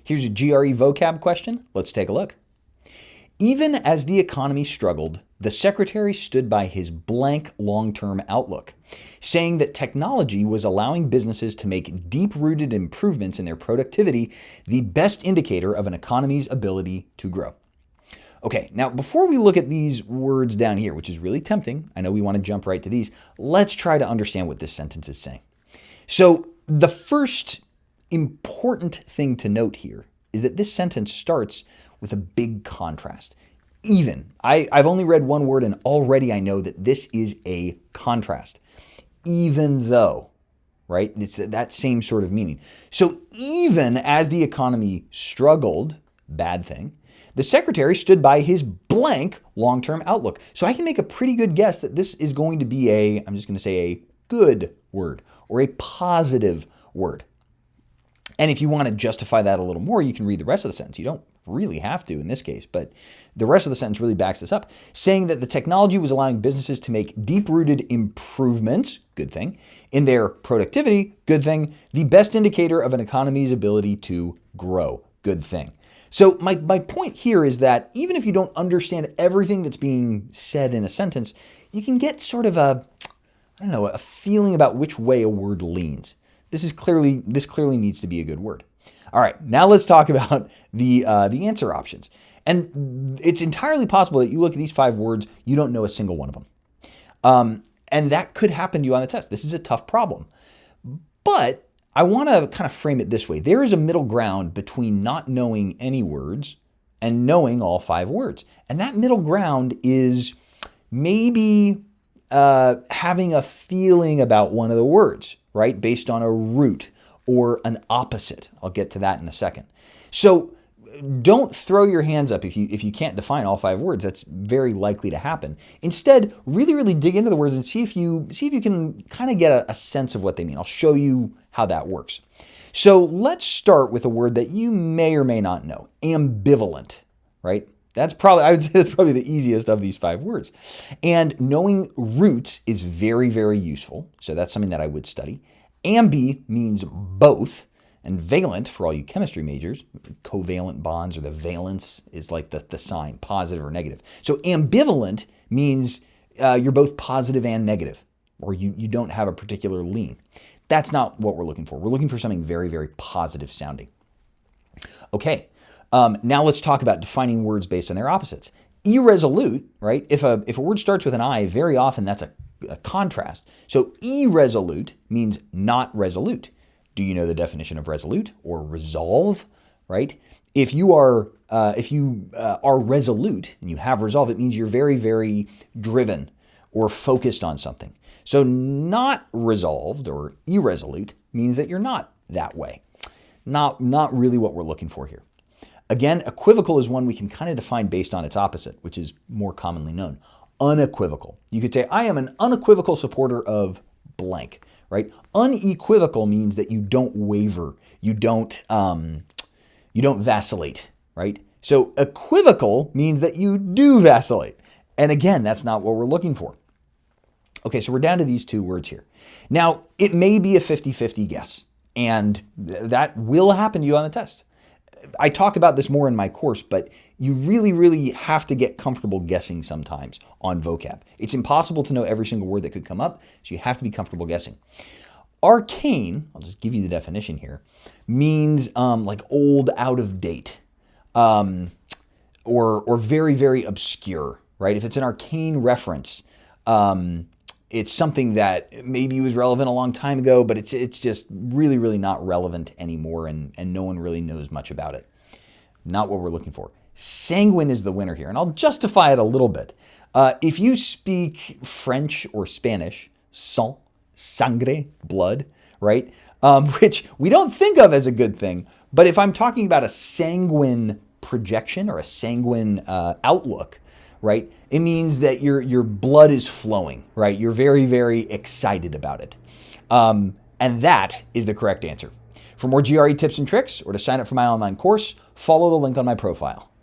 Here's a GRE vocab question. Let's take a look. Even as the economy struggled, the secretary stood by his blank long-term outlook, saying that technology was allowing businesses to make deep-rooted improvements in their productivity, the best indicator of an economy's ability to grow. Okay, now before we look at these words down here, which is really tempting, I know we want to jump right to these, let's try to understand what this sentence is saying. So the first important thing to note here is that this sentence starts with a big contrast. Even. I've only read one word and already I know that this is a contrast. Even though, right? It's that same sort of meaning. So even as the economy struggled, bad thing, the secretary stood by his blank long-term outlook. So I can make a pretty good guess that this is going to be I'm just going to say a good word or a positive word. And if you want to justify that a little more, you can read the rest of the sentence. You don't really have to in this case, but the rest of the sentence really backs this up, saying that the technology was allowing businesses to make deep-rooted improvements, good thing, in their productivity, good thing, the best indicator of an economy's ability to grow, good thing. So my point here is that even if you don't understand everything that's being said in a sentence, you can get sort of a feeling about which way a word leans. This clearly needs to be a good word. All right, now let's talk about the answer options. And it's entirely possible that you look at these 5 words, you don't know a single one of them. And that could happen to you on the test. This is a tough problem. But I want to kind of frame it this way. There is a middle ground between not knowing any words and knowing all 5 words. And that middle ground is maybe having a feeling about one of the words, right? Based on a root or an opposite. I'll get to that in a second. So don't throw your hands up if you can't define all 5 words. That's very likely to happen. Instead, really dig into the words and see if you can kind of get a sense of what they mean. I'll show you how that works. So let's start with a word that you may or may not know, ambivalent, right? I would say that's probably the easiest of these 5 words. And knowing roots is very, very useful. So that's something that I would study. Ambi means both, and valent, for all you chemistry majors, covalent bonds or the valence is like the sign, positive or negative. So ambivalent means you're both positive and negative, or you don't have a particular lean. That's not what we're looking for. We're looking for something very, very positive sounding. Okay. Now let's talk about defining words based on their opposites. Irresolute, right? If a word starts with an I, very often that's a contrast. So irresolute means not resolute. Do you know the definition of resolute or resolve, right? If you are resolute and you have resolve, it means you're very, very driven or focused on something. So not resolved or irresolute means that you're not that way. Not really what we're looking for here. Again, equivocal is one we can kind of define based on its opposite, which is more commonly known. Unequivocal. You could say, I am an unequivocal supporter of blank, right? Unequivocal means that you don't waver, you don't vacillate, right? So equivocal means that you do vacillate. And again, that's not what we're looking for. Okay, so we're down to these 2 words here. Now, it may be a 50-50 guess, and that will happen to you on the test. I talk about this more in my course, but you really have to get comfortable guessing sometimes on vocab. It's impossible to know every single word that could come up, so you have to be comfortable guessing. Arcane, I'll just give you the definition here, means like old, out of date, or very, very obscure, right? If it's an arcane reference, it's something that maybe was relevant a long time ago, but it's just really not relevant anymore, and no one really knows much about it. Not what we're looking for. Sanguine is the winner here, and I'll justify it a little bit. If you speak French or Spanish, sang, sangre, blood, right? Which we don't think of as a good thing, but if I'm talking about a sanguine projection or a sanguine outlook, right? It means that your blood is flowing, right? You're very, very excited about it. And that is the correct answer. For more GRE tips and tricks or to sign up for my online course, follow the link on my profile.